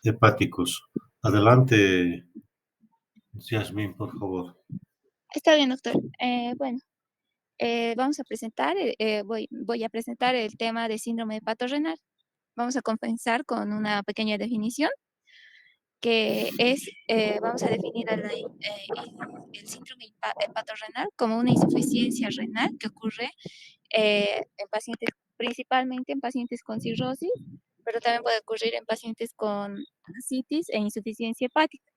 hepáticos. Adelante, Yasmin, por favor. Está bien, doctor. Bueno, vamos a presentar, voy a presentar el tema de síndrome hepatorrenal. Vamos a comenzar con una pequeña definición, que es, vamos a definir el síndrome hepatorrenal como una insuficiencia renal que ocurre en pacientes, principalmente en pacientes con cirrosis, pero también puede ocurrir en pacientes con ascitis e insuficiencia hepática,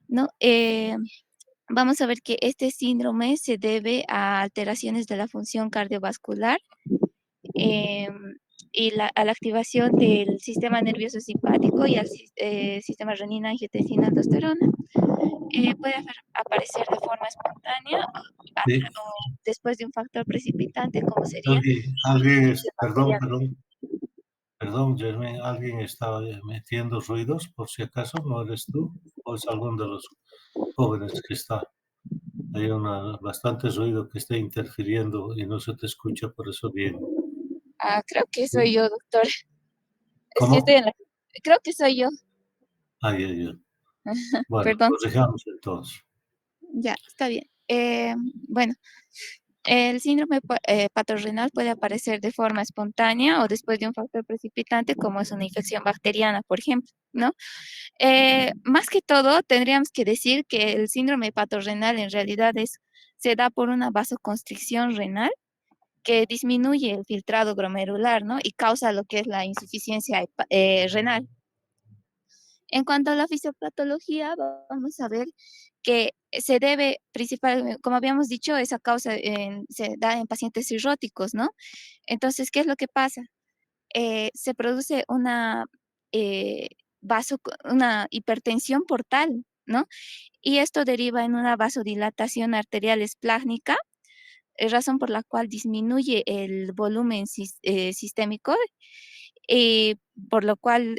¿no? Vamos a ver que este síndrome se debe a alteraciones de la función cardiovascular eh, y a la activación del sistema nervioso simpático y al sistema renina-angiotensina-aldosterona. Puede aparecer de forma espontánea Sí. o después de un factor precipitante, como sería Alguien, infección perdón, bacteriana. Yasmin, alguien está metiendo ruidos, por si acaso, ¿no eres tú? ¿O es algún de los jóvenes que está? Hay bastante ruido que está interfiriendo y no se te escucha por eso bien. Creo que soy yo, doctor. Es que estoy ¿Cómo? en la... Creo que soy yo. Ay, ay, ay. Bueno, Perdón. corrijamos entonces. Ya, está bien. Bueno, el síndrome patorrenal puede aparecer de forma espontánea o después de un factor precipitante, como es una infección bacteriana, por ejemplo, ¿no? Más que todo, tendríamos que decir que el síndrome patorrenal en realidad se da por una vasoconstricción renal que disminuye el filtrado glomerular, ¿no? Y causa lo que es la insuficiencia renal. En cuanto a la fisiopatología, vamos a ver que se debe principalmente, como habíamos dicho, esa causa se da en pacientes cirróticos, ¿no? Entonces, ¿qué es lo que pasa? Se produce eh, una hipertensión portal, ¿no? Y esto deriva en una vasodilatación arterial esplácnica, razón por la cual disminuye el volumen sistémico, y por lo cual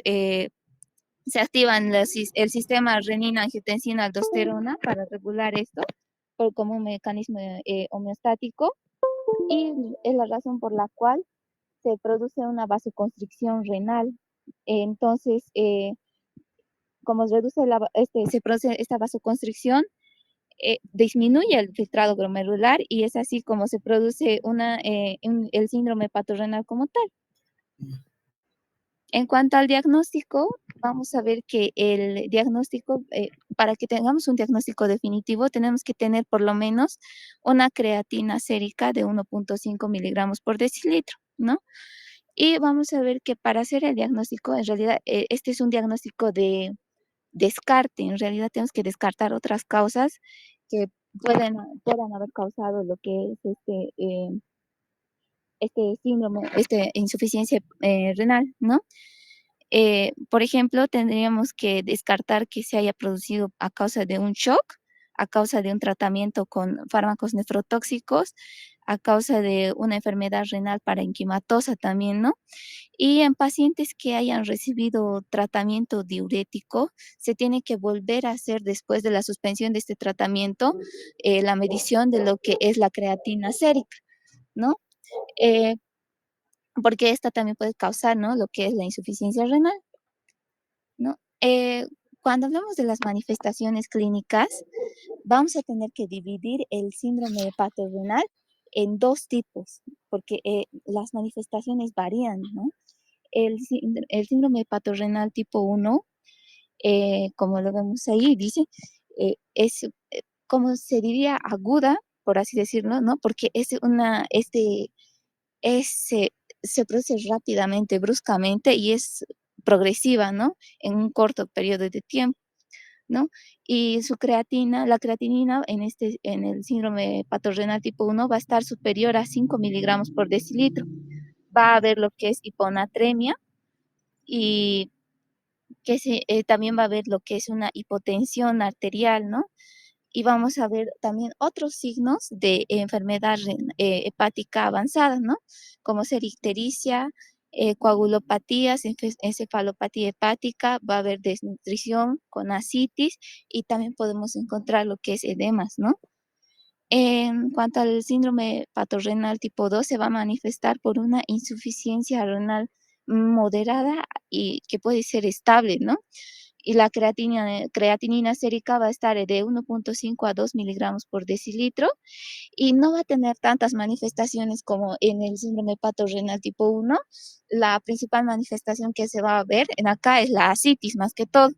se activan el sistema renina-angiotensina-aldosterona para regular esto como un mecanismo homeostático, y es la razón por la cual se produce una vasoconstricción renal. Entonces, como se produce esta vasoconstricción, disminuye el filtrado glomerular y es así como se produce el síndrome patorrenal como tal. En cuanto al diagnóstico, vamos a ver que el diagnóstico, para que tengamos un diagnóstico definitivo, tenemos que tener por lo menos una creatina sérica de 1.5 miligramos por decilitro, ¿no? Y vamos a ver que para hacer el diagnóstico, en realidad, este es un diagnóstico de descarte. En realidad tenemos que descartar otras causas que puedan haber causado lo que es este síndrome, esta insuficiencia renal, ¿no? Por ejemplo, tendríamos que descartar que se haya producido a causa de un shock, a causa de un tratamiento con fármacos nefrotóxicos, a causa de una enfermedad renal parenquimatosa también, ¿no? Y en pacientes que hayan recibido tratamiento diurético, se tiene que volver a hacer después de la suspensión de este tratamiento la medición de lo que es la creatina sérica, ¿no? Eh, Porque esta también puede causar, ¿no? Lo que es la insuficiencia renal, ¿no? Cuando hablamos de las manifestaciones clínicas, vamos a tener que dividir el síndrome hepatorenal en dos tipos, porque las manifestaciones varían, ¿no? El síndrome hepatorenal tipo 1, como lo vemos ahí, dice, es, como se diría, aguda, por así decirlo, ¿no? Porque se produce rápidamente, bruscamente y es progresiva, ¿no? En un corto periodo de tiempo, ¿no? Y la creatinina en el síndrome patorrenal tipo 1 va a estar superior a 5 miligramos por decilitro. Va a haber lo que es hiponatremia y también va a haber lo que es una hipotensión arterial, ¿no? Y vamos a ver también otros signos de enfermedad hepática avanzada, ¿no? Como ser ictericia, coagulopatías, encefalopatía hepática, va a haber desnutrición con ascitis y también podemos encontrar lo que es edemas, ¿no? En cuanto al síndrome patorrenal tipo 2, se va a manifestar por una insuficiencia renal moderada y que puede ser estable, ¿no? Y la creatinina sérica va a estar de 1.5 a 2 miligramos por decilitro y no va a tener tantas manifestaciones como en el síndrome hepatorrenal tipo 1. La principal manifestación que se va a ver en acá es la ascitis más que todo,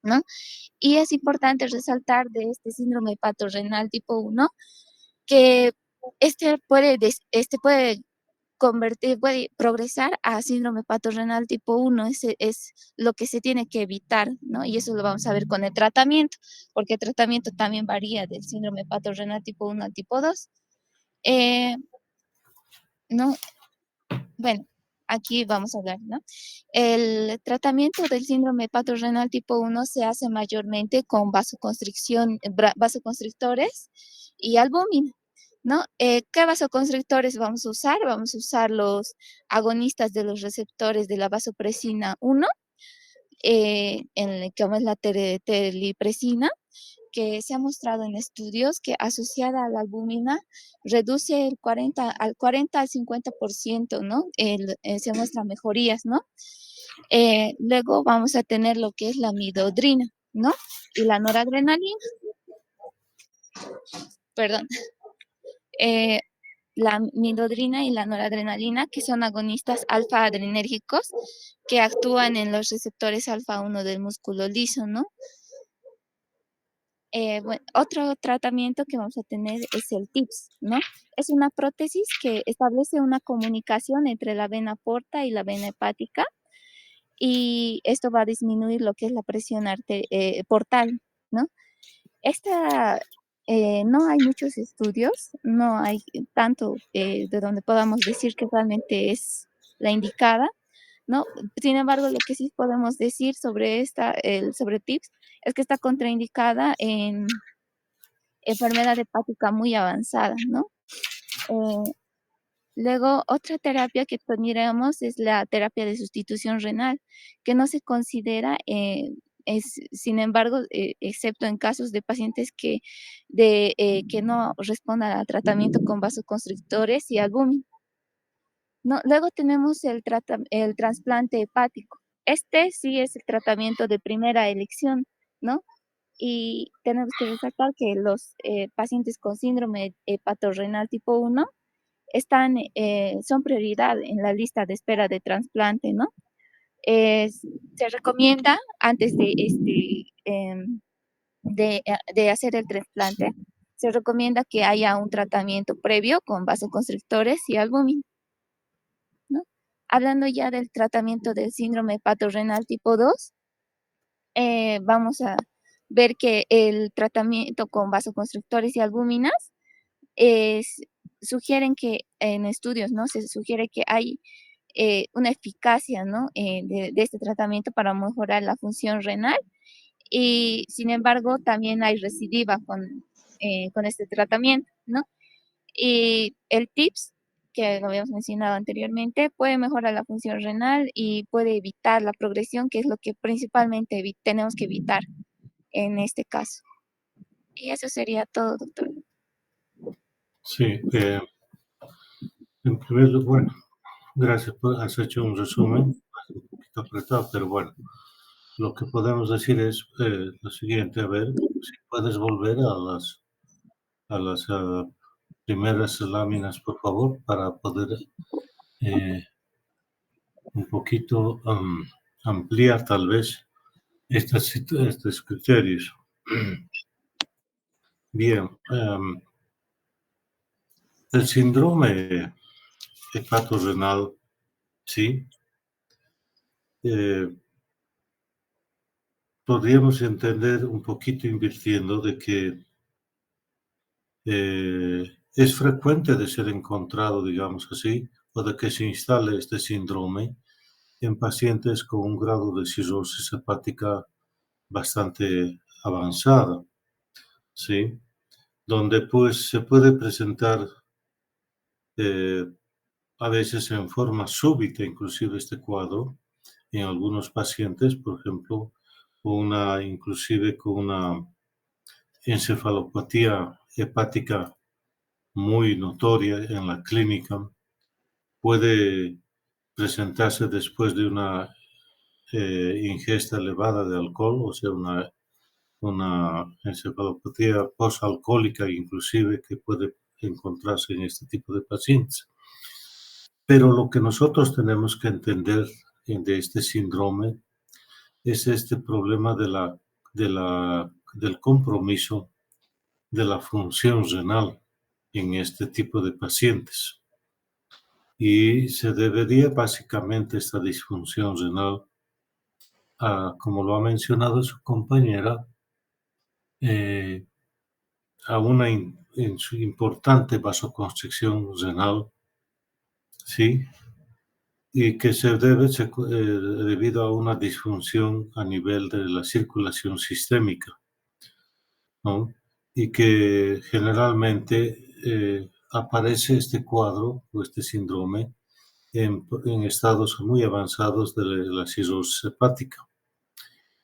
¿no? Y es importante resaltar de este síndrome hepatorrenal tipo 1 que este puede puede progresar a síndrome hepatorrenal tipo 1, ese es lo que se tiene que evitar, ¿no? Y eso lo vamos a ver con el tratamiento, porque el tratamiento también varía del síndrome hepatorrenal tipo 1 al tipo 2. Eh, ¿No? Bueno, aquí vamos a hablar, ¿no? El tratamiento del síndrome hepatorrenal tipo 1 se hace mayormente con vasoconstricción, vasoconstrictores y albúmina, ¿no? ¿Qué vasoconstrictores vamos a usar? Vamos a usar los agonistas de los receptores de la vasopresina 1, como es la teripresina, que se ha mostrado en estudios que asociada a la albúmina reduce al 40 al 50%, ¿no? Se muestran mejorías, ¿no? Luego vamos a tener lo que es la midodrina, ¿no? Y la noradrenalina, perdón, eh, la midodrina y la noradrenalina, que son agonistas alfa-adrenérgicos que actúan en los receptores alfa-1 del músculo liso, ¿no? Bueno, otro tratamiento que vamos a tener es el TIPS, ¿no? Es una prótesis que establece una comunicación entre la vena porta y la vena hepática y esto va a disminuir lo que es la presión portal, ¿no? Esta, no hay muchos estudios, no hay tanto de donde podamos decir que realmente es la indicada, ¿no? Sin embargo, lo que sí podemos decir sobre sobre TIPS es que está contraindicada en enfermedad hepática muy avanzada, ¿no? Eh, Luego, otra terapia que tendríamos es la terapia de sustitución renal, que no se considera, sin embargo, excepto en casos de pacientes que no respondan al tratamiento con vasoconstrictores y albúmina, ¿no? Luego tenemos el trasplante hepático. Este sí es el tratamiento de primera elección, ¿no? Y tenemos que resaltar que los pacientes con síndrome hepatorrenal tipo 1 son prioridad en la lista de espera de trasplante, ¿no? Se recomienda antes de hacer el trasplante, se recomienda que haya un tratamiento previo con vasoconstrictores y albúmina, ¿no? Hablando ya del tratamiento del síndrome hepatorrenal tipo 2, vamos a ver que el tratamiento con vasoconstrictores y albúminas es, sugieren que en estudios, ¿no? Se sugiere que hay una eficacia, ¿no? De este tratamiento para mejorar la función renal y sin embargo también hay recidiva con este tratamiento, ¿no? Y el TIPS, que lo habíamos mencionado anteriormente, puede mejorar la función renal y puede evitar la progresión, que es lo que principalmente tenemos que evitar en este caso. Y eso sería todo, doctor. Sí, en primer lugar, bueno, gracias por has hecho un resumen, un poquito apretado, pero bueno, lo que podemos decir es lo siguiente, a ver si puedes volver a las primeras láminas, por favor, para poder eh, un poquito ampliar tal vez estos criterios. Bien, el síndrome hepatorrenal, sí, eh, podríamos entender un poquito invirtiendo de que es frecuente de ser encontrado, digamos así, o de que se instale este síndrome en pacientes con un grado de cirrosis hepática bastante avanzada, ¿sí? Donde pues se puede presentar eh, a veces en forma súbita, inclusive este cuadro, en algunos pacientes, por ejemplo, inclusive con una encefalopatía hepática muy notoria en la clínica, puede presentarse después de una ingesta elevada de alcohol, o sea, una encefalopatía postalcohólica inclusive que puede encontrarse en este tipo de pacientes. Pero lo que nosotros tenemos que entender de este síndrome es este problema del compromiso de la función renal en este tipo de pacientes. Y se debería básicamente esta disfunción renal como lo ha mencionado su compañera, a una en su importante vasoconstricción renal, ¿sí? Y que se debe debido a una disfunción a nivel de la circulación sistémica, ¿no? Y que generalmente aparece este cuadro o este síndrome en estados muy avanzados de la cirrosis hepática.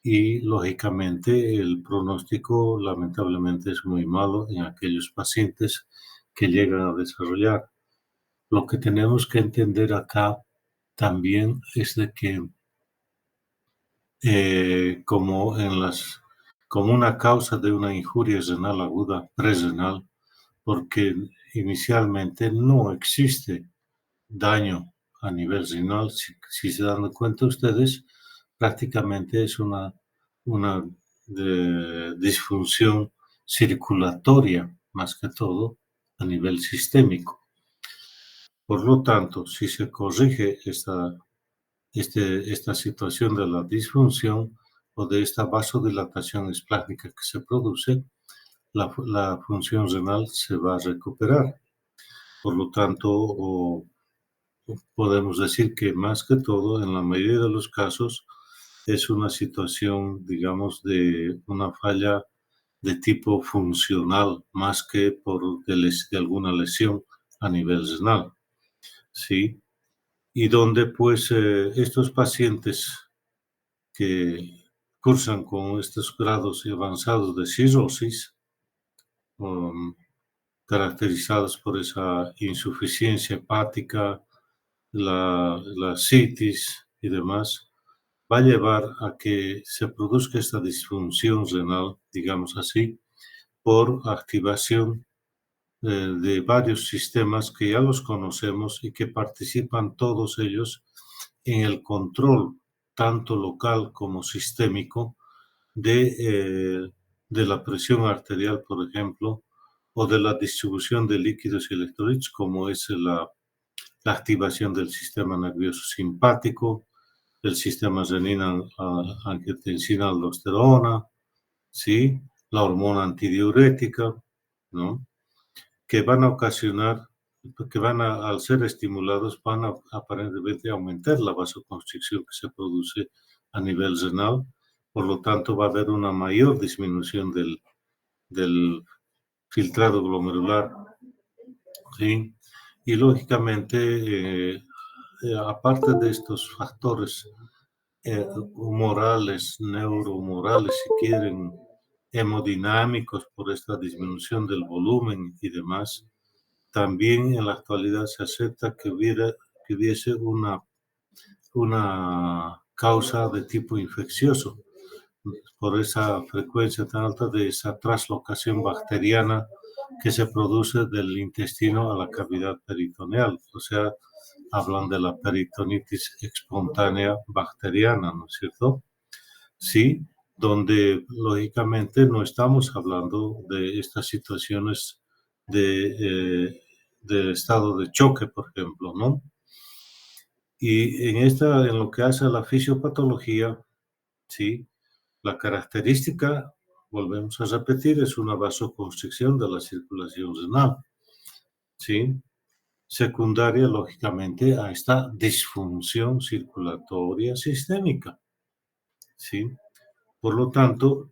Y lógicamente el pronóstico lamentablemente es muy malo en aquellos pacientes que llegan a desarrollar. Lo que tenemos que entender acá también es de que como como una causa de una injuria renal aguda presrenal, porque inicialmente no existe daño a nivel renal. Si se dan cuenta ustedes, prácticamente es una disfunción circulatoria, más que todo, a nivel sistémico. Por lo tanto, si se corrige esta situación de la disfunción o de esta vasodilatación esplástica que se produce, la función renal se va a recuperar. Por lo tanto, podemos decir que más que todo, en la mayoría de los casos, es una situación, digamos, de una falla de tipo funcional, más que de alguna lesión a nivel renal, ¿sí? Y donde, pues, estos pacientes que cursan con estos grados avanzados de cirrosis, caracterizados por esa insuficiencia hepática, la citis y demás, va a llevar a que se produzca esta disfunción renal, digamos así, por activación de varios sistemas que ya los conocemos y que participan todos ellos en el control, tanto local como sistémico, de la presión arterial, por ejemplo, o de la distribución de líquidos y electrolitos, como es la activación del sistema nervioso simpático, el sistema renina-angiotensina-aldosterona, ¿sí? La hormona antidiurética, ¿no? Que van a ocasionar, al ser estimulados, van a aparentemente aumentar la vasoconstricción que se produce a nivel renal. Por lo tanto, va a haber una mayor disminución del filtrado glomerular, ¿sí? Y lógicamente, aparte de estos factores humorales, neurohumorales, si quieren, hemodinámicos por esta disminución del volumen y demás, también en la actualidad se acepta que hubiese una causa de tipo infeccioso por esa frecuencia tan alta de esa traslocación bacteriana que se produce del intestino a la cavidad peritoneal. O sea, hablan de la peritonitis espontánea bacteriana, ¿no es cierto? Sí, donde lógicamente no estamos hablando de estas situaciones de estado de choque, por ejemplo, ¿no? Y en lo que hace a la fisiopatología, sí, la característica, volvemos a repetir, es una vasoconstricción de la circulación renal, ¿sí? Secundaria, lógicamente, a esta disfunción circulatoria sistémica, ¿sí? Por lo tanto,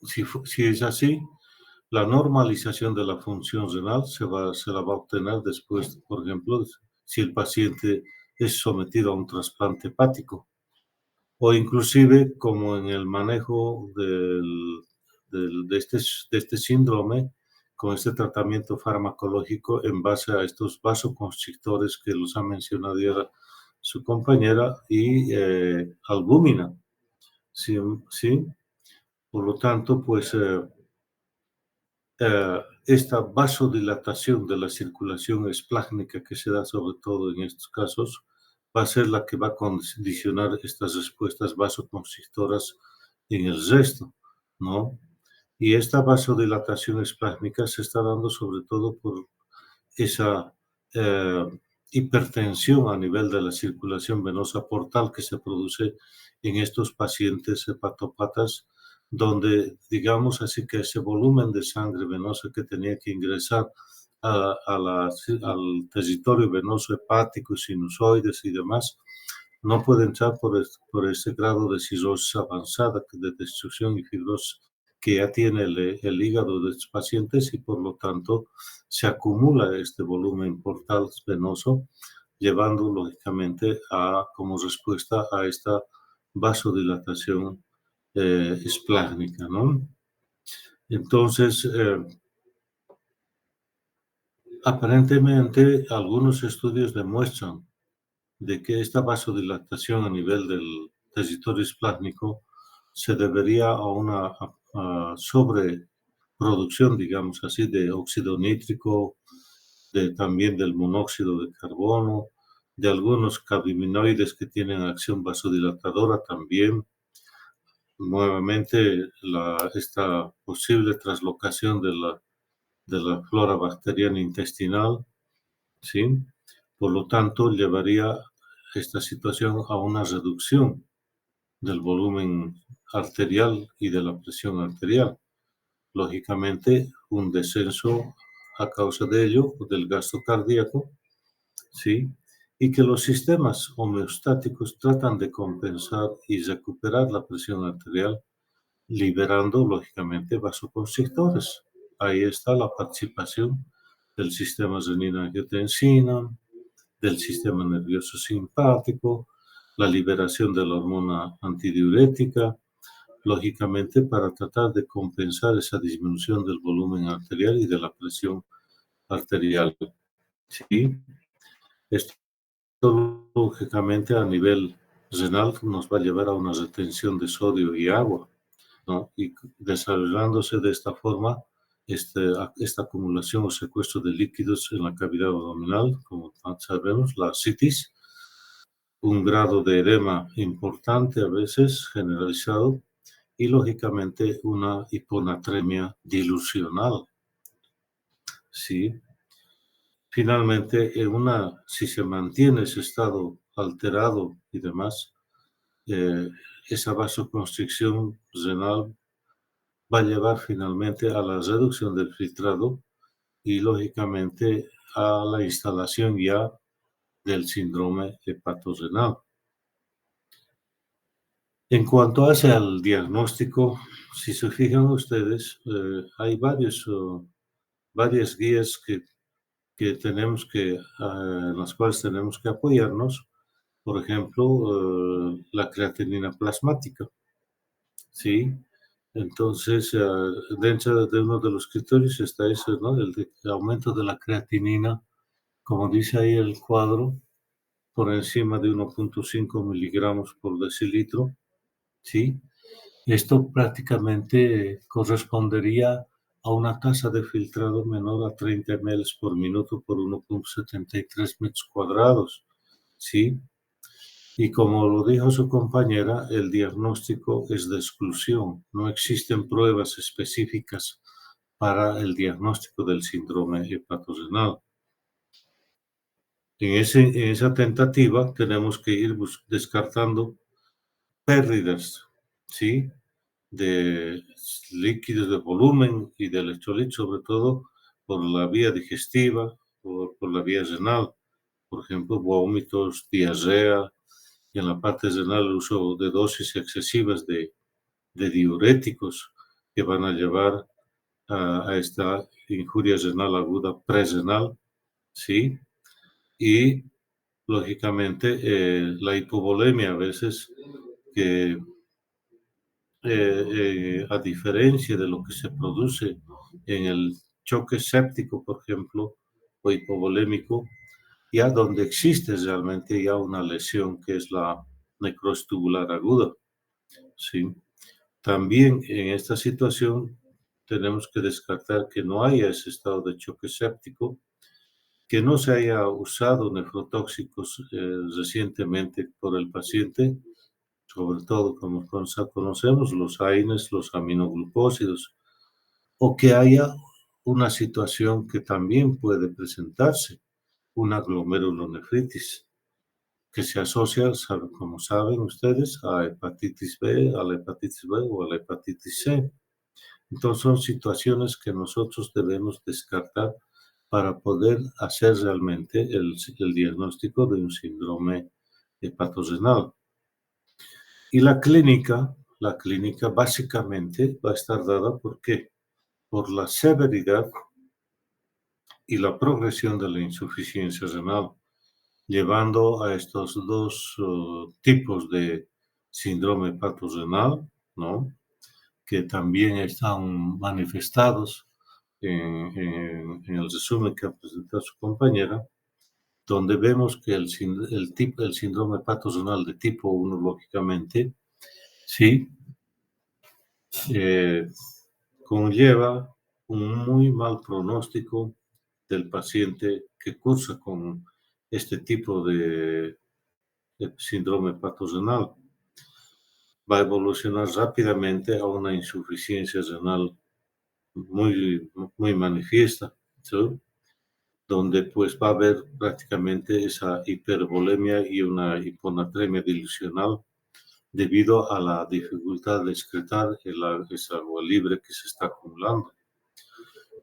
si es así, la normalización de la función renal se la va a obtener después, por ejemplo, si el paciente es sometido a un trasplante hepático o inclusive como en el manejo de este síndrome con este tratamiento farmacológico en base a estos vasoconstrictores que los ha mencionado ya su compañera y albúmina. ¿Sí? ¿Sí? Por lo tanto, pues esta vasodilatación de la circulación esplácnica que se da sobre todo en estos casos va a ser la que va a condicionar estas respuestas vasoconstrictoras en el resto, ¿no? Y esta vasodilatación esplácnica se está dando sobre todo por esa eh, hipertensión a nivel de la circulación venosa portal que se produce en estos pacientes hepatópatas, donde, digamos así, que ese volumen de sangre venosa que tenía que ingresar al territorio venoso hepático, sinusoides y demás, no puede entrar por ese grado de cirrosis avanzada, de destrucción y fibrosis que ya tiene el hígado de estos pacientes, y por lo tanto se acumula este volumen portal venoso, llevando lógicamente como respuesta a esta vasodilatación esplácnica, ¿no? Entonces, aparentemente algunos estudios demuestran de que esta vasodilatación a nivel del territorio esplácnico se debería a una sobreproducción, digamos así, de óxido nítrico, también del monóxido de carbono, de algunos cannabinoides que tienen acción vasodilatadora también. Nuevamente, esta posible traslocación de la flora bacteriana intestinal, ¿sí? Por lo tanto, llevaría esta situación a una reducción del volumen arterial y de la presión arterial. Lógicamente, un descenso a causa de ello, del gasto cardíaco, ¿sí? Y que los sistemas homeostáticos tratan de compensar y recuperar la presión arterial, liberando, lógicamente, vasoconstrictores. Ahí está la participación del sistema renina-angiotensina, del sistema nervioso simpático, la liberación de la hormona antidiurética, lógicamente para tratar de compensar esa disminución del volumen arterial y de la presión arterial. ¿Sí? Esto, lógicamente, a nivel renal nos va a llevar a una retención de sodio y agua, ¿no? Y desarrollándose de esta forma esta acumulación o secuestro de líquidos en la cavidad abdominal, como sabemos, la citis, un grado de edema importante a veces generalizado y lógicamente una hiponatremia dilucional. ¿Sí? Finalmente, si se mantiene ese estado alterado y demás, esa vasoconstricción renal va a llevar finalmente a la reducción del filtrado y lógicamente a la instalación ya del síndrome hepatorenal. En cuanto al diagnóstico, si se fijan ustedes, hay varias guías que tenemos en las cuales tenemos que apoyarnos. Por ejemplo, la creatinina plasmática, ¿sí? Entonces, dentro de uno de los criterios está ese, ¿no? El aumento de la creatinina, como dice ahí el cuadro, por encima de 1.5 miligramos por decilitro, ¿sí? Esto prácticamente correspondería a una tasa de filtrado menor a 30 ml por minuto por 1.73 metros cuadrados, ¿sí? Y como lo dijo su compañera, el diagnóstico es de exclusión. No existen pruebas específicas para el diagnóstico del síndrome hepatorenal. En esa tentativa tenemos que ir descartando pérdidas, ¿sí? De líquidos de volumen y de electrolitos, sobre todo por la vía digestiva o por la vía renal. Por ejemplo, vómitos, diarrea, y en la parte renal el uso de dosis excesivas de diuréticos que van a llevar a esta injuria renal aguda prerenal, ¿sí? Y lógicamente la hipovolemia a veces que a diferencia de lo que se produce en el choque séptico, por ejemplo, o hipovolémico, ya donde existe realmente ya una lesión que es la necrosis tubular aguda, ¿sí? También en esta situación tenemos que descartar que no haya ese estado de choque séptico, que no se haya usado nefrotóxicos recientemente por el paciente, sobre todo como conocemos los AINES, los aminoglucósidos, o que haya una situación que también puede presentarse, una glomerulonefritis, que se asocia, como saben ustedes, a hepatitis B, a la hepatitis B o a la hepatitis C. Entonces son situaciones que nosotros debemos descartar para poder hacer realmente el diagnóstico de un síndrome hepatorenal. Y la clínica básicamente va a estar dada ¿por qué? Por la severidad y la progresión de la insuficiencia renal, llevando a estos dos tipos de síndrome hepatorenal, ¿no? Que también están manifestados en el resumen que ha presentado su compañera, donde vemos que el síndrome hepatorenal de tipo 1, lógicamente, sí, conlleva un muy mal pronóstico del paciente que cursa con este tipo de síndrome hepatorenal. Va a evolucionar rápidamente a una insuficiencia renal muy manifiesta, ¿sí? Donde pues va a haber prácticamente esa hipervolemia y una hiponatremia dilucional debido a la dificultad de excretar esa agua libre que se está acumulando.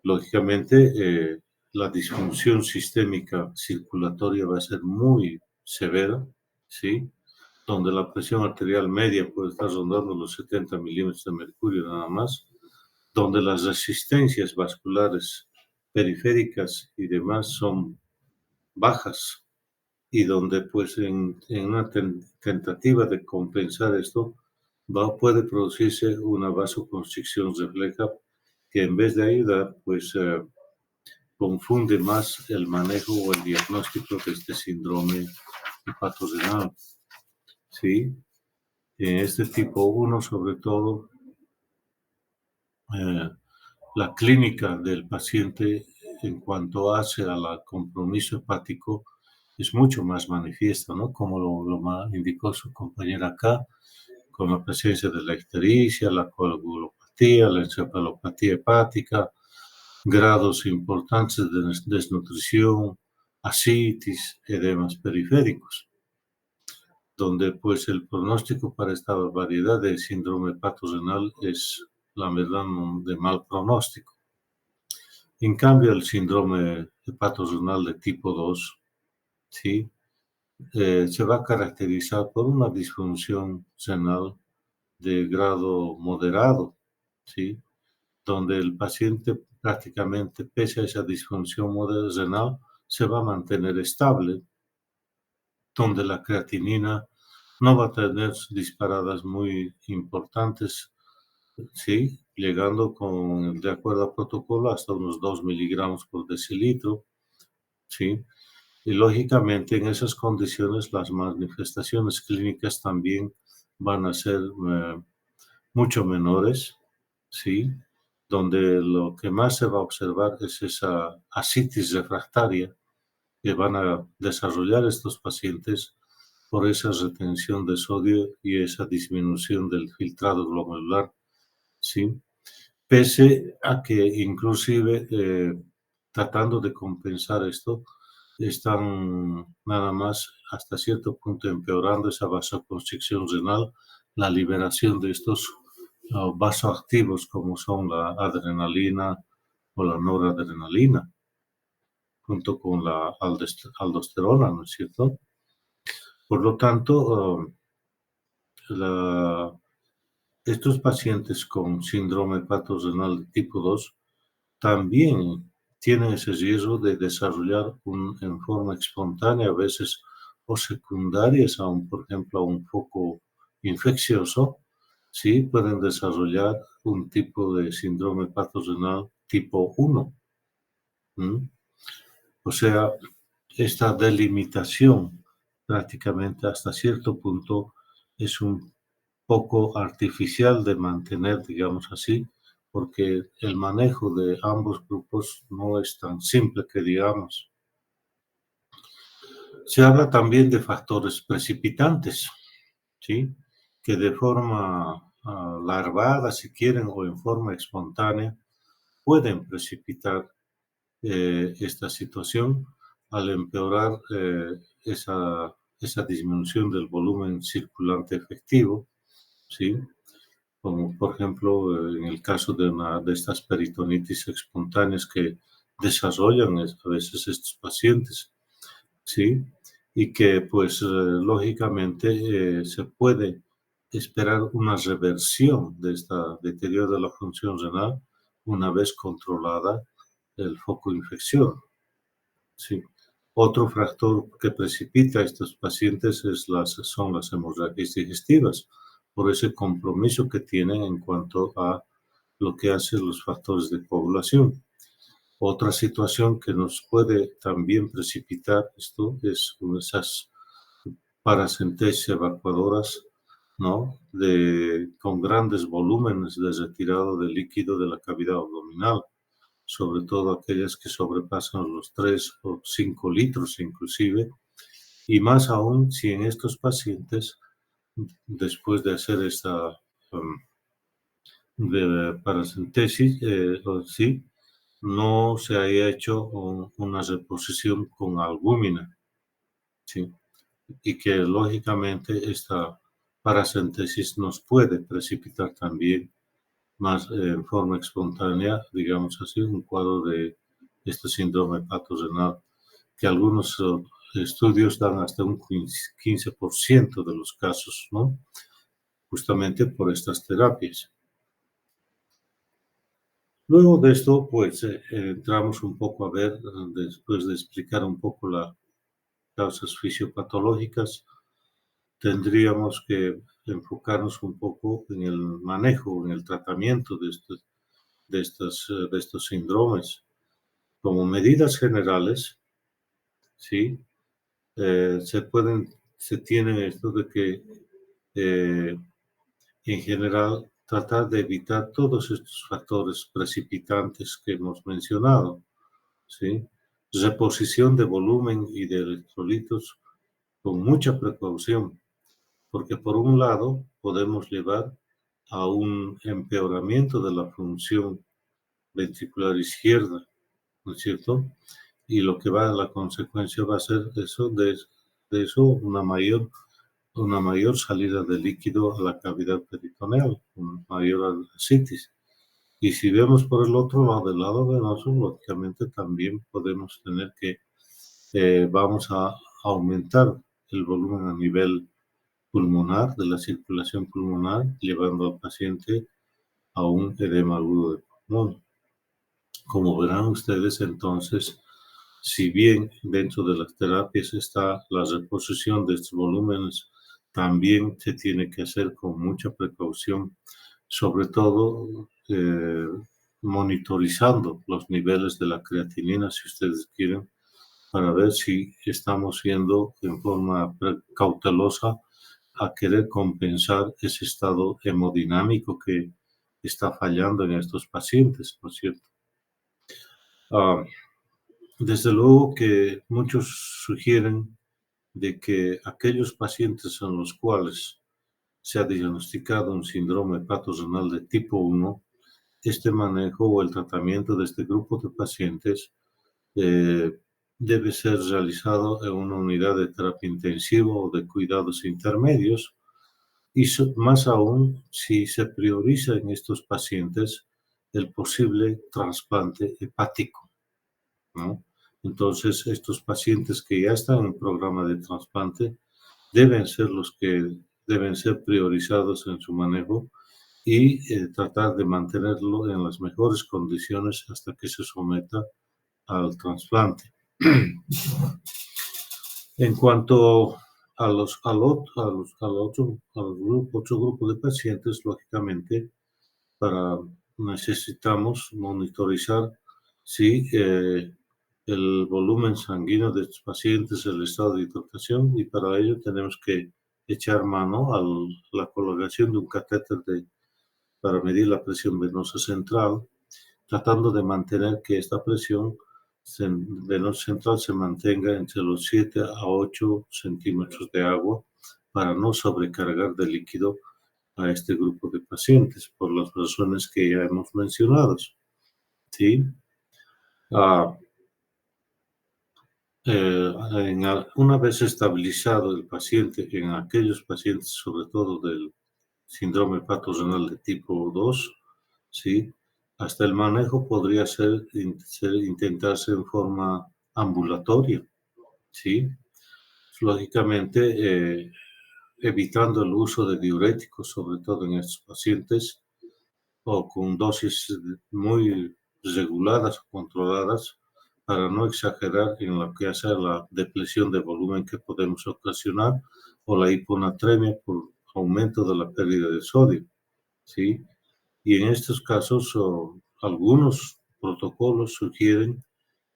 Lógicamente, la disfunción sistémica circulatoria va a ser muy severa, ¿sí? Donde la presión arterial media puede estar rondando los 70 milímetros de mercurio nada más, donde las resistencias vasculares periféricas y demás son bajas y donde pues en una tentativa de compensar esto puede producirse una vasoconstricción refleja que en vez de ayudar pues confunde más el manejo o el diagnóstico de este síndrome hepatorenal, ¿sí? En este tipo 1 sobre todo la clínica del paciente en cuanto hace al compromiso hepático es mucho más manifiesta, ¿no? Como lo indicó su compañera acá, con la presencia de la ictericia, la coagulopatía, la encefalopatía hepática, grados importantes de desnutrición, ascitis, edemas periféricos, donde pues el pronóstico para esta variedad de síndrome hepatorenal es, la verdad, de mal pronóstico. En cambio, el síndrome hepatorenal de tipo 2, ¿sí? Se va a caracterizar por una disfunción renal de grado moderado, ¿sí? Donde el paciente prácticamente, pese a esa disfunción renal, se va a mantener estable, donde la creatinina no va a tener disparadas muy importantes, ¿sí? Llegando de acuerdo al protocolo, hasta unos 2 miligramos por decilitro, ¿sí? Y lógicamente en esas condiciones las manifestaciones clínicas también van a ser mucho menores, ¿sí? Donde lo que más se va a observar es esa ascitis refractaria que van a desarrollar estos pacientes por esa retención de sodio y esa disminución del filtrado glomerular, ¿sí? Pese a que inclusive tratando de compensar esto, están nada más hasta cierto punto empeorando esa vasoconstricción renal, la liberación de estos vasoactivos como son la adrenalina o la noradrenalina, junto con la aldosterona, ¿no es cierto? Por lo tanto, estos pacientes con síndrome hepatorenal de tipo 2 también tienen ese riesgo de desarrollar en forma espontánea a veces o secundarias por ejemplo, a un foco infeccioso, sí pueden desarrollar un tipo de síndrome hepatorenal tipo 1, ¿Mm? O sea, esta delimitación prácticamente hasta cierto punto es un poco artificial de mantener, digamos así, porque el manejo de ambos grupos no es tan simple que digamos. Se habla también de factores precipitantes, ¿sí? Que de forma larvada, si quieren, o en forma espontánea, pueden precipitar esta situación al empeorar esa disminución del volumen circulante efectivo, ¿sí? Como por ejemplo en el caso de una de estas peritonitis espontáneas que desarrollan a veces estos pacientes, ¿sí? Y que pues lógicamente se puede esperar una reversión de esta deterioro de la función renal una vez controlada el foco de infección, ¿sí? Otro factor que precipita a estos pacientes son las hemorragias digestivas, por ese compromiso que tienen en cuanto a lo que hacen los factores de coagulación. Otra situación que nos puede también precipitar esto es esas paracentesis evacuadoras, ¿no? Con grandes volúmenes de retirado de líquido de la cavidad abdominal, sobre todo aquellas que sobrepasan los 3 o 5 litros inclusive, y más aún si en estos pacientes, después de hacer esta de paracentesis, sí, no se haya hecho una reposición con albúmina, ¿sí? Y que lógicamente esta paracentesis nos puede precipitar también más en forma espontánea, digamos así, un cuadro de este síndrome hepatorenal, que algunos estudios dan hasta un 15% de los casos, ¿no? Justamente por estas terapias. Luego de esto, pues entramos un poco a ver, después de explicar un poco las causas fisiopatológicas, tendríamos que enfocarnos un poco en el manejo, en el tratamiento de estos síndromes. Como medidas generales, ¿sí? Se tienen esto de que eh, en general tratar de evitar todos estos factores precipitantes que hemos mencionado, ¿sí? Reposición de volumen y de electrolitos con mucha precaución, porque por un lado podemos llevar a un empeoramiento de la función ventricular izquierda, ¿no es cierto? Y lo que va a la consecuencia va a ser de eso una mayor salida de líquido a la cavidad peritoneal, una mayor ascitis. Y si vemos por el otro lado, del lado venoso, lógicamente también podemos tener que vamos a aumentar el volumen a nivel pulmonar, de la circulación pulmonar, llevando al paciente a un edema agudo de pulmón. Como verán ustedes, entonces, si bien dentro de las terapias está la reposición de estos volúmenes, también se tiene que hacer con mucha precaución, sobre todo monitorizando los niveles de la creatinina, si ustedes quieren, para ver si estamos yendo en forma cautelosa a querer compensar ese estado hemodinámico que está fallando en estos pacientes, ¿no es cierto? Desde luego que muchos sugieren de que aquellos pacientes en los cuales se ha diagnosticado un síndrome hepatorenal de tipo 1, este manejo o el tratamiento de este grupo de pacientes eh, debe ser realizado en una unidad de terapia intensiva o de cuidados intermedios y más aún si se prioriza en estos pacientes el posible trasplante hepático, ¿no? Entonces, estos pacientes que ya están en programa de trasplante deben ser los que deben ser priorizados en su manejo y tratar de mantenerlo en las mejores condiciones hasta que se someta al trasplante. En cuanto a otro grupo de pacientes, lógicamente, necesitamos monitorizar si el volumen sanguíneo de estos pacientes, el estado de hidratación, y para ello tenemos que echar mano a la colocación de un catéter para medir la presión venosa central, tratando de mantener que esta presión venosa central se mantenga entre los 7 a 8 centímetros de agua para no sobrecargar de líquido a este grupo de pacientes por las razones que ya hemos mencionado. ¿Sí? Una vez estabilizado el paciente, en aquellos pacientes sobre todo del síndrome hepatorenal de tipo 2, ¿sí? Hasta el manejo podría intentarse en forma ambulatoria, ¿sí? Lógicamente, evitando el uso de diuréticos, sobre todo en estos pacientes, o con dosis muy reguladas o controladas, para no exagerar en lo que hace a la depresión de volumen que podemos ocasionar, o la hiponatremia por aumento de la pérdida de sodio, ¿sí? Y en estos casos, algunos protocolos sugieren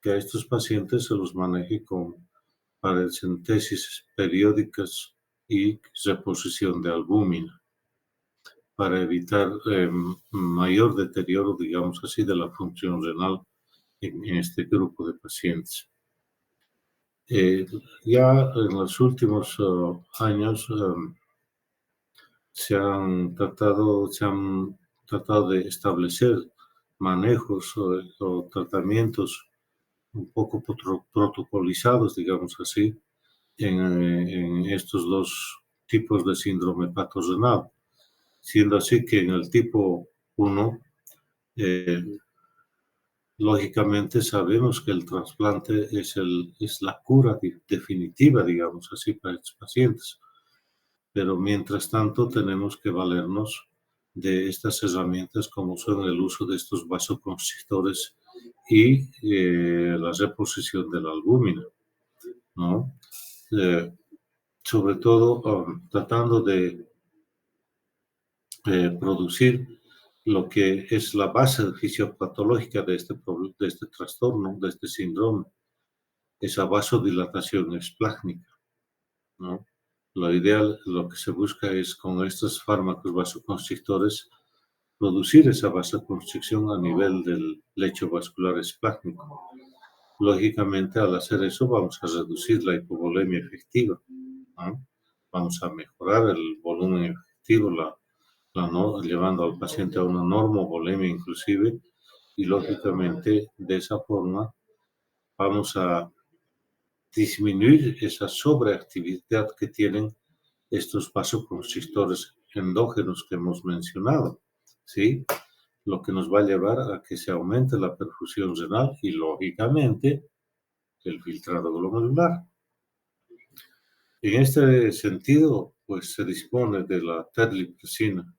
que a estos pacientes se los maneje con paracentesis periódicas y reposición de albúmina para evitar mayor deterioro, digamos así, de la función renal en este grupo de pacientes. Ya en los últimos años se han tratado de establecer manejos o tratamientos un poco protocolizados, digamos así, en estos dos tipos de síndrome hepatorenal, siendo así que en el tipo 1, lógicamente sabemos que el trasplante es la cura definitiva, digamos así, para estos pacientes. Pero mientras tanto tenemos que valernos de estas herramientas como son el uso de estos vasoconstrictores y la reposición de la albúmina, ¿no? Sobre todo tratando de producir lo que es la base fisiopatológica de este trastorno, de este síndrome, esa vasodilatación esplácnica, ¿no? Lo ideal, lo que se busca es con estos fármacos vasoconstrictores producir esa vasoconstricción a nivel del lecho vascular esplácnico. Lógicamente, al hacer eso, vamos a reducir la hipovolemia efectiva, ¿no? Vamos a mejorar el volumen efectivo, llevando al paciente a una normovolemia inclusive, y lógicamente de esa forma vamos a disminuir esa sobreactividad que tienen estos vasoconstrictores endógenos que hemos mencionado, ¿sí? Lo que nos va a llevar a que se aumente la perfusión renal y, lógicamente, el filtrado glomerular. En este sentido, pues se dispone de la terlipresina,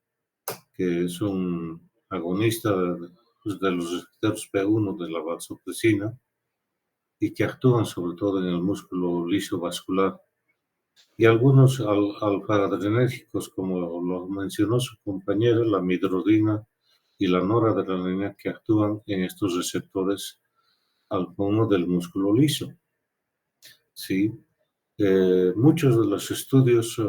que es un agonista de los receptores P1 de la vasopresina y que actúan sobre todo en el músculo liso vascular. Y algunos alfa-adrenérgicos, como lo mencionó su compañera, la midrodina y la noradrenalina, que actúan en estos receptores alfa-1 del músculo liso. ¿Sí? Muchos de los estudios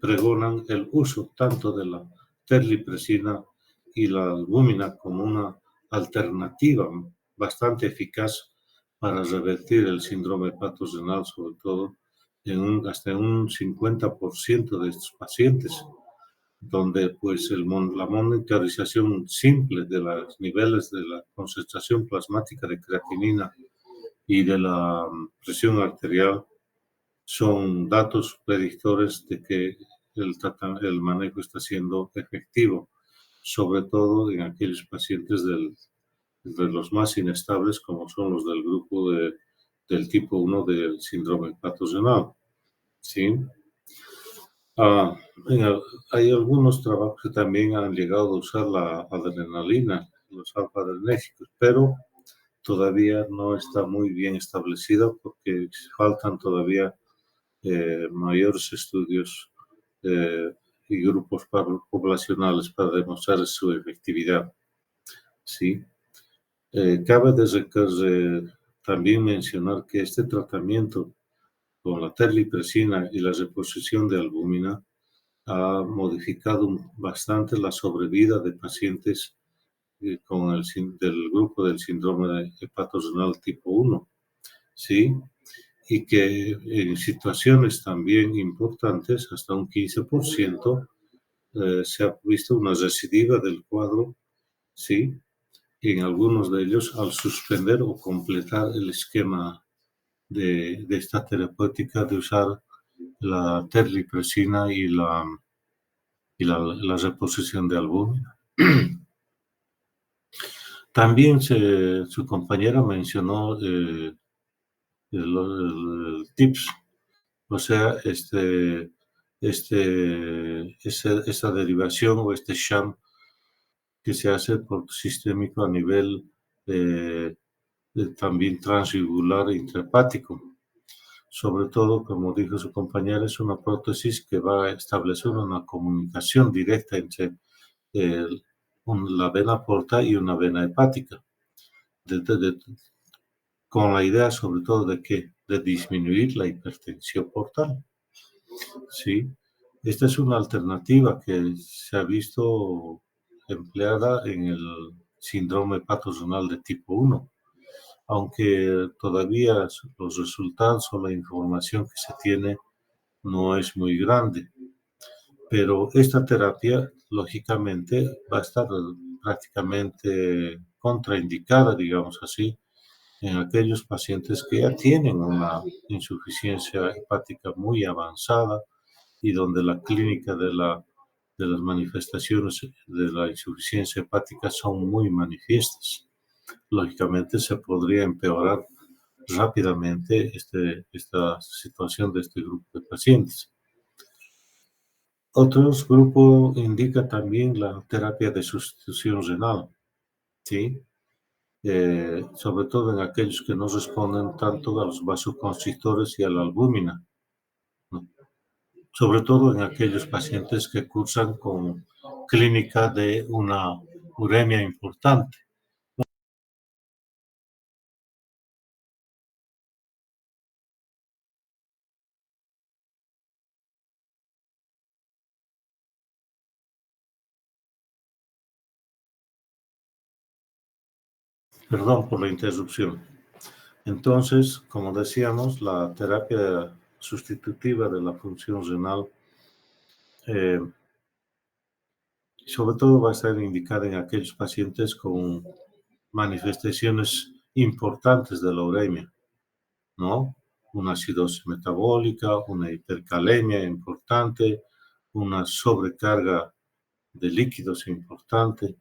pregonan el uso tanto de la terlipresina y la albúmina como una alternativa bastante eficaz para revertir el síndrome hepatorenal, sobre todo hasta un 50% de estos pacientes, donde pues la monitorización simple de los niveles de la concentración plasmática de creatinina y de la presión arterial son datos predictores de que el manejo está siendo efectivo, sobre todo en aquellos pacientes de los más inestables, como son los del grupo del tipo 1 del síndrome hepatorenal. ¿Sí? Hay algunos trabajos que también han llegado a usar la adrenalina, los alfa-adrenérgicos, pero todavía no está muy bien establecido porque faltan todavía mayores estudios y grupos poblacionales para demostrar su efectividad. ¿Sí? Cabe también mencionar que este tratamiento con la terlipresina y la reposición de albúmina ha modificado bastante la sobrevida de pacientes del grupo del síndrome hepatorenal tipo 1, ¿sí? Y que en situaciones también importantes, hasta un 15%, se ha visto una recidiva del cuadro, ¿sí? Y en algunos de ellos, al suspender o completar el esquema de esta terapéutica de usar la terlipresina y la reposición de albúmina. También su compañera mencionó el TIPS, o sea, esa derivación o este sham que se hace por sistémico a nivel también transjugular e intrahepático. Sobre todo, como dijo su compañera, es una prótesis que va a establecer una comunicación directa entre la vena porta y una vena hepática, con la idea sobre todo de disminuir la hipertensión portal. ¿Sí? Esta es una alternativa que se ha visto empleada en el síndrome hepatorenal de tipo 1, aunque todavía los resultados o la información que se tiene no es muy grande. Pero esta terapia, lógicamente, va a estar prácticamente contraindicada, digamos así, en aquellos pacientes que ya tienen una insuficiencia hepática muy avanzada y donde la clínica de las manifestaciones de la insuficiencia hepática son muy manifiestas. Lógicamente se podría empeorar rápidamente esta situación de este grupo de pacientes. Otros grupos indica también la terapia de sustitución renal, ¿sí? Sobre todo en aquellos que no responden tanto a los vasoconstrictores y a la albúmina, ¿no? Sobre todo en aquellos pacientes que cursan con clínica de una uremia importante. Perdón por la interrupción. Entonces, como decíamos, la terapia sustitutiva de la función renal eh, sobre todo va a estar indicada en aquellos pacientes con manifestaciones importantes de la uremia, ¿no? Una acidosis metabólica, una hipercalemia importante, una sobrecarga de líquidos importante,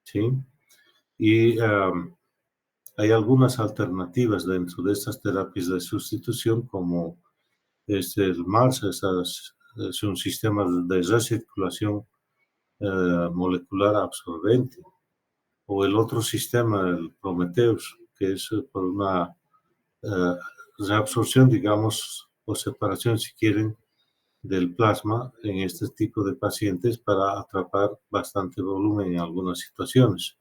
¿sí? Y hay algunas alternativas dentro de estas terapias de sustitución, como el MARS, es un sistema de recirculación molecular absorbente, o el otro sistema, el Prometheus, que es por una reabsorción, digamos, o separación, si quieren, del plasma en este tipo de pacientes para atrapar bastante volumen en algunas situaciones.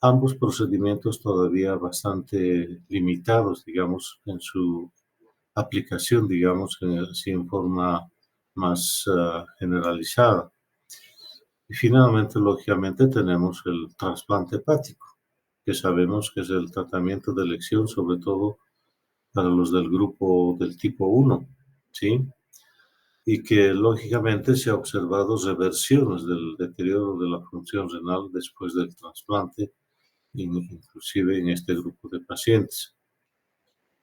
Ambos procedimientos todavía bastante limitados, digamos, en su aplicación, digamos, así en forma más generalizada. Y finalmente, lógicamente, tenemos el trasplante hepático, que sabemos que es el tratamiento de elección, sobre todo para los del grupo del tipo 1, ¿sí? Y que lógicamente se ha observado reversiones del deterioro de la función renal después del trasplante, inclusive en este grupo de pacientes.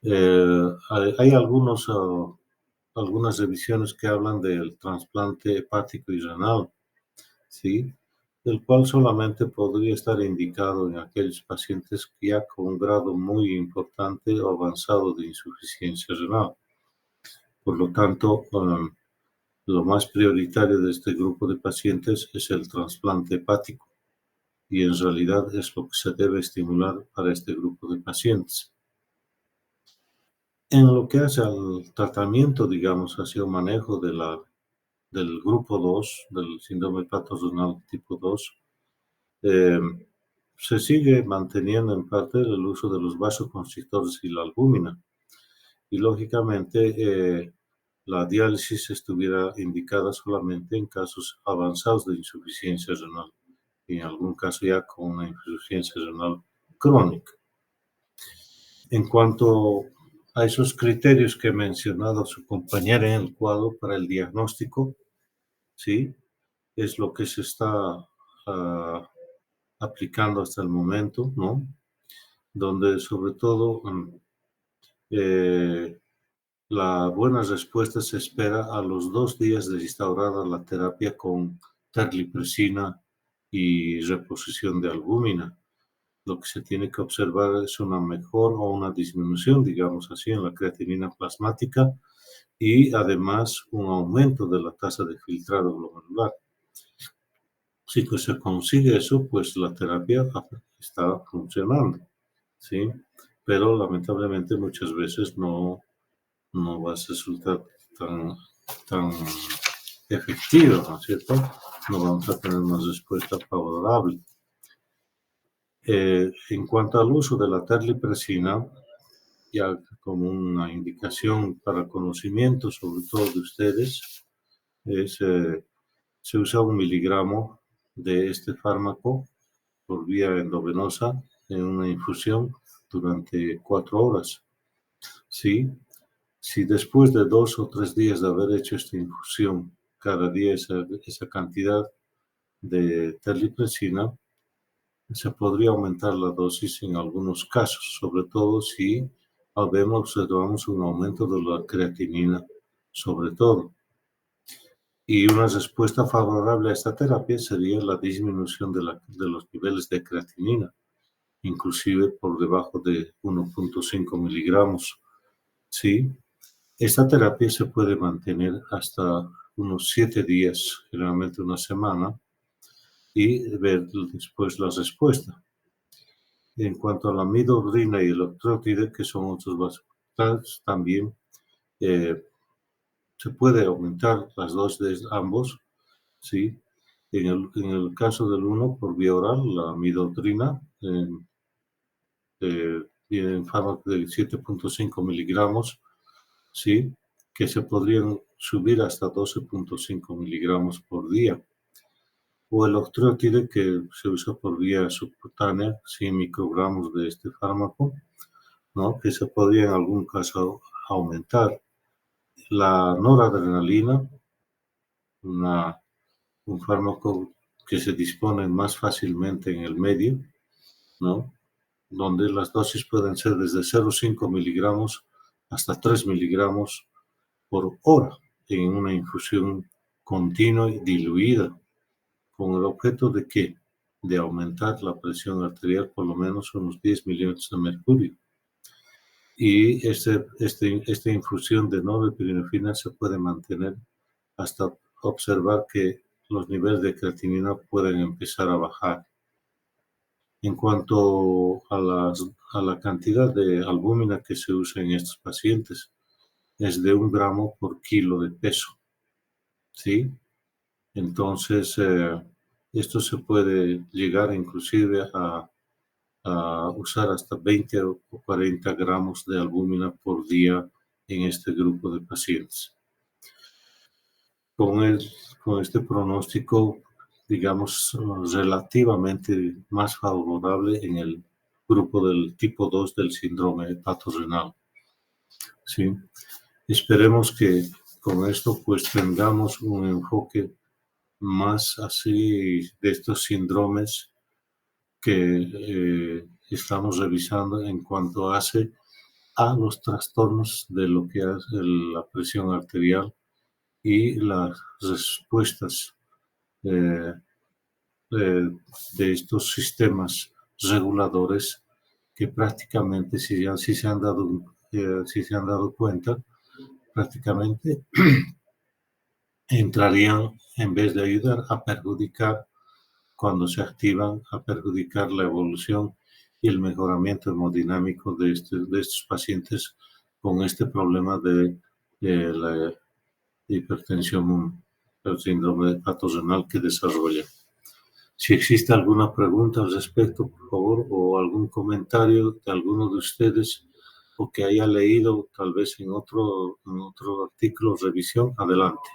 Hay algunas revisiones que hablan del trasplante hepático y renal, ¿sí? El cual solamente podría estar indicado en aquellos pacientes que ya con un grado muy importante o avanzado de insuficiencia renal. Por lo tanto, lo más prioritario de este grupo de pacientes es el trasplante hepático y en realidad es lo que se debe estimular para este grupo de pacientes. En lo que hace al tratamiento, digamos, hacia un manejo del grupo 2, del síndrome hepatorenal tipo 2, se sigue manteniendo en parte el uso de los vasoconstrictores y la albúmina. Y lógicamente la diálisis estuviera indicada solamente en casos avanzados de insuficiencia renal y en algún caso ya con una insuficiencia renal crónica. En cuanto a esos criterios que he mencionado su compañera en el cuadro para el diagnóstico, ¿sí? Es lo que se está aplicando hasta el momento, ¿no? Donde sobre todo la buena respuesta se espera a los 2 días de instaurada la terapia con terlipresina y reposición de albúmina. Lo que se tiene que observar es una mejor o una disminución, digamos así, en la creatinina plasmática y además un aumento de la tasa de filtrado glomerular. Si pues se consigue eso, pues la terapia está funcionando, ¿sí? Pero lamentablemente muchas veces no va a resultar tan efectiva, ¿no es cierto? No vamos a tener una respuesta favorable. En cuanto al uso de la terlipresina, ya como una indicación para conocimiento, sobre todo de ustedes, se usa 1 miligramo de este fármaco por vía endovenosa en una infusión durante 4 horas. ¿Sí? Si después de 2 o 3 días de haber hecho esta infusión, cada día esa cantidad de terlipresina, se podría aumentar la dosis en algunos casos, sobre todo si observamos un aumento de la creatinina, sobre todo. Y una respuesta favorable a esta terapia sería la disminución de los niveles de creatinina, inclusive por debajo de 1.5 miligramos. ¿Sí? Esta terapia se puede mantener hasta unos 7 días, generalmente una semana, y ver después la respuesta. En cuanto a la midodrina y el octreotide, que son otros vasodilatadores, también se puede aumentar las dosis de ambos, ¿sí? En el caso del uno, por vía oral, la midodrina, en fármaco de 7.5 miligramos, ¿sí? Que se podrían subir hasta 12.5 miligramos por día. O el octreotide, que se usa por vía subcutánea, 100 microgramos de este fármaco, ¿no? Que se podría en algún caso aumentar. La noradrenalina, un fármaco que se dispone más fácilmente en el medio, ¿no? Donde las dosis pueden ser desde 0,5 miligramos hasta 3 miligramos por hora en una infusión continua y diluida, con el objeto de ¿qué? De aumentar la presión arterial por lo menos unos 10 milímetros de mercurio. Y esta infusión de norepinefrina se puede mantener hasta observar que los niveles de creatinina pueden empezar a bajar. En cuanto a la cantidad de albúmina que se usa en estos pacientes, es de 1 gramo por kilo de peso, ¿sí? Entonces, esto se puede llegar inclusive a usar hasta 20 o 40 gramos de albúmina por día en este grupo de pacientes. Con este pronóstico, digamos, relativamente más favorable en el grupo del tipo 2 del síndrome hepatorenal. ¿Sí? Esperemos que con esto pues tengamos un enfoque más así de estos síndromes que estamos revisando en cuanto hace a los trastornos de lo que es la presión arterial y las respuestas eh, de estos sistemas reguladores que prácticamente, si se han dado cuenta, prácticamente entrarían, en vez de ayudar, a perjudicar, cuando se activan, a perjudicar la evolución y el mejoramiento hemodinámico de estos pacientes con este problema de la hipertensión, el síndrome hepatorenal que desarrolla. Si existe alguna pregunta al respecto, por favor, o algún comentario de alguno de ustedes o que haya leído tal vez en otro artículo o revisión, adelante.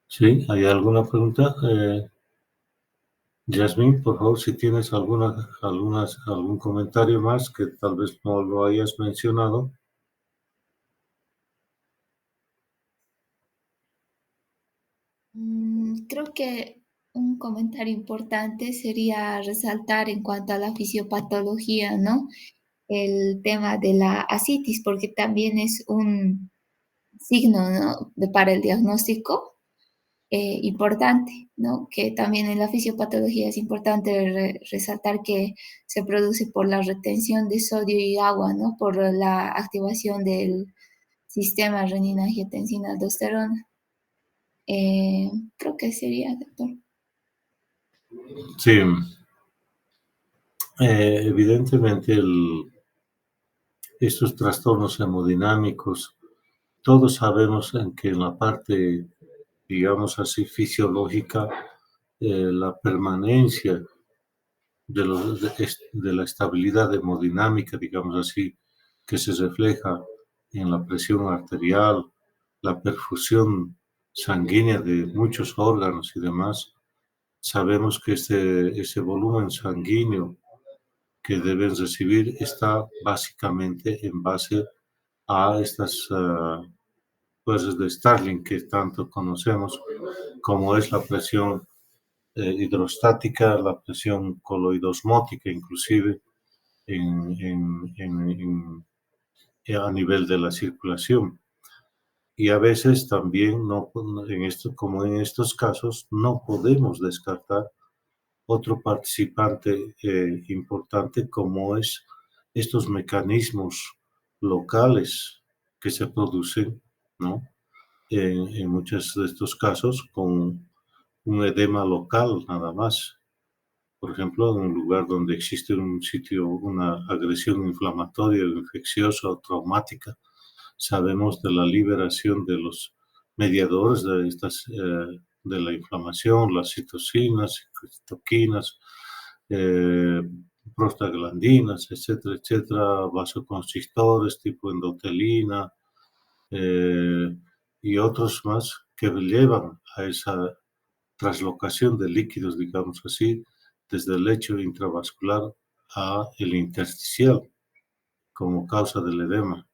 ¿Sí? ¿Hay alguna pregunta? Yasmín, por favor, si tienes algún comentario más que tal vez no lo hayas mencionado. Creo que un comentario importante sería resaltar en cuanto a la fisiopatología, ¿no? El tema de la ascitis, porque también es un signo, ¿no? Para el diagnóstico importante, ¿no? Que también en la fisiopatología es importante resaltar que se produce por la retención de sodio y agua, ¿no? Por la activación del sistema renina-angiotensina-aldosterona. Creo que sería, doctor. Sí, evidentemente estos trastornos hemodinámicos, todos sabemos en que en la parte, digamos así, fisiológica, la permanencia de la estabilidad hemodinámica, digamos así, que se refleja en la presión arterial, la perfusión sanguínea de muchos órganos y demás, sabemos que ese volumen sanguíneo que deben recibir está básicamente en base a estas fuerzas de Starling que tanto conocemos, como es la presión hidrostática, la presión coloidosmótica, inclusive a nivel de la circulación. Y a veces también, no, como en estos casos, no podemos descartar otro participante importante como es estos mecanismos locales que se producen, ¿no? En muchos de estos casos con un edema local nada más. Por ejemplo, en un lugar donde existe un sitio, una agresión inflamatoria, infecciosa o traumática, sabemos de la liberación de los mediadores de de la inflamación, las citocinas, citoquinas, eh, prostaglandinas, etcétera, etcétera, vasoconstrictores tipo endotelina, eh, y otros más que llevan a esa traslocación de líquidos, digamos así, desde el lecho intravascular a el intersticial como causa del edema.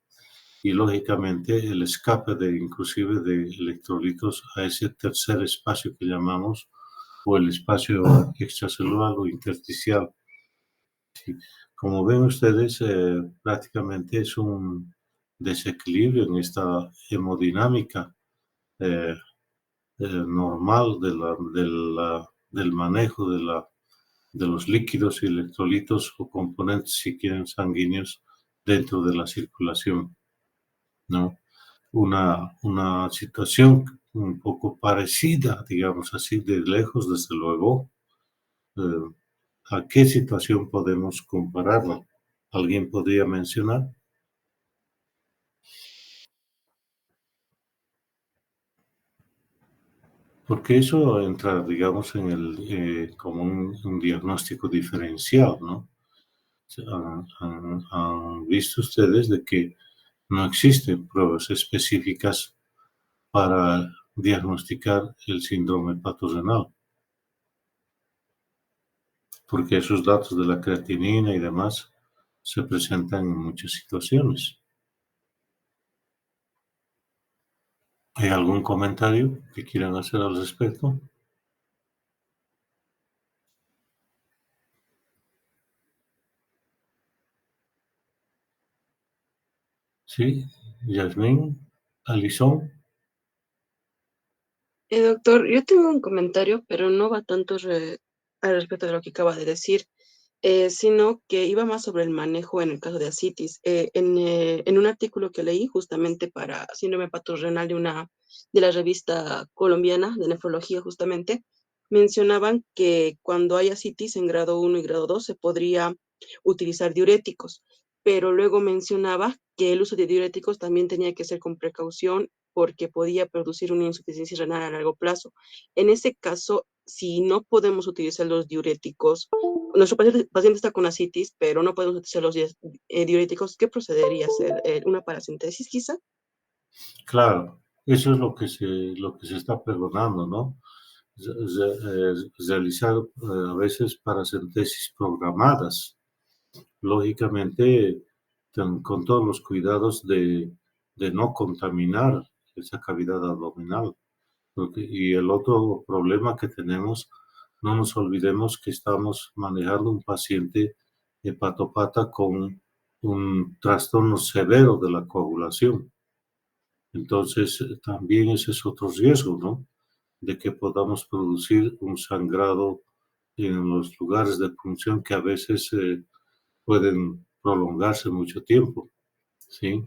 Y lógicamente el escape de inclusive de electrolitos a ese tercer espacio que llamamos o el espacio extracelular o intersticial. Sí. Como ven ustedes, prácticamente es un desequilibrio en esta hemodinámica eh, normal del manejo de los líquidos y electrolitos o componentes, si quieren, sanguíneos dentro de la circulación, ¿no? Una situación un poco parecida, digamos así, de lejos, desde luego. Eh, ¿A qué situación podemos compararla? ¿Alguien podría mencionar? Porque eso entra, digamos, como un diagnóstico diferencial, ¿no? Han visto ustedes de que no existen pruebas específicas para diagnosticar el síndrome patorrenal, porque esos datos de la creatinina y demás se presentan en muchas situaciones. ¿Hay algún comentario que quieran hacer al respecto? Sí, Yasmín, Alison. Doctor, yo tengo un comentario, pero no va tanto al respecto de lo que acaba de decir, sino que iba más sobre el manejo en el caso de ascitis. En un artículo que leí justamente para síndrome patorrenal de la revista colombiana de nefrología, justamente, mencionaban que cuando hay ascitis en grado 1 y grado 2 se podría utilizar diuréticos. pero luego mencionaba que el uso de diuréticos también tenía que ser con precaución porque podía producir una insuficiencia renal a largo plazo. En ese caso, si no podemos utilizar los diuréticos, nuestro paciente está con ascitis, pero no podemos utilizar los diuréticos, ¿qué procedería a hacer? ¿Una paracentesis quizá? Claro, eso es lo que se está pregonando, ¿no? Realizar a veces paracentesis programadas, lógicamente con todos los cuidados de no contaminar esa cavidad abdominal. Y el otro problema que tenemos, no nos olvidemos que estamos manejando un paciente hepatopata con un trastorno severo de la coagulación. Entonces, también ese es otro riesgo, ¿no? De que podamos producir un sangrado en los lugares de punción que a veces pueden prolongarse mucho tiempo, ¿sí?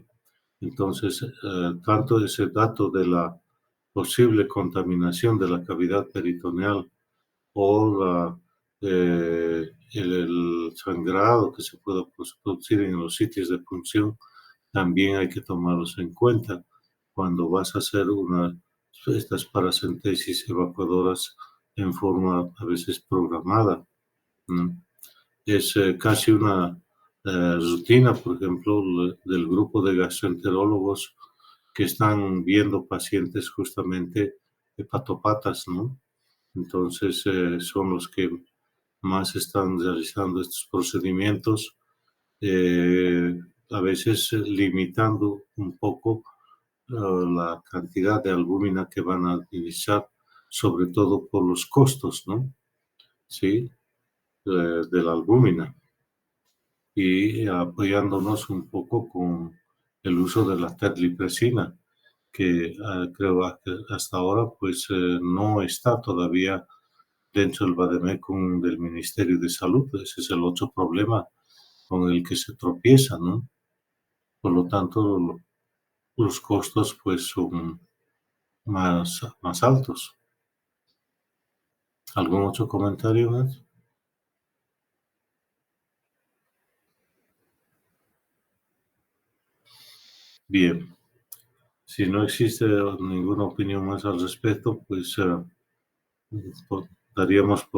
Entonces, tanto ese dato de la posible contaminación de la cavidad peritoneal o el sangrado que se pueda producir en los sitios de punción, también hay que tomarlos en cuenta cuando vas a hacer estas paracentesis evacuadoras en forma a veces programada, ¿no? Es casi una rutina, por ejemplo, del grupo de gastroenterólogos que están viendo pacientes justamente hepatopatas, ¿no? Entonces, son los que más están realizando estos procedimientos, a veces limitando un poco la cantidad de albúmina que van a utilizar, sobre todo por los costos, ¿no? Sí, de la albúmina. Y apoyándonos un poco con el uso de la terlipresina, que creo que hasta ahora pues no está todavía dentro del vademecum del Ministerio de Salud. Ese es el otro problema con el que se tropieza, ¿no? Por lo tanto, los costos pues son más altos. ¿Algún otro comentario más? Bien, si no existe ninguna opinión más al respecto, pues daríamos por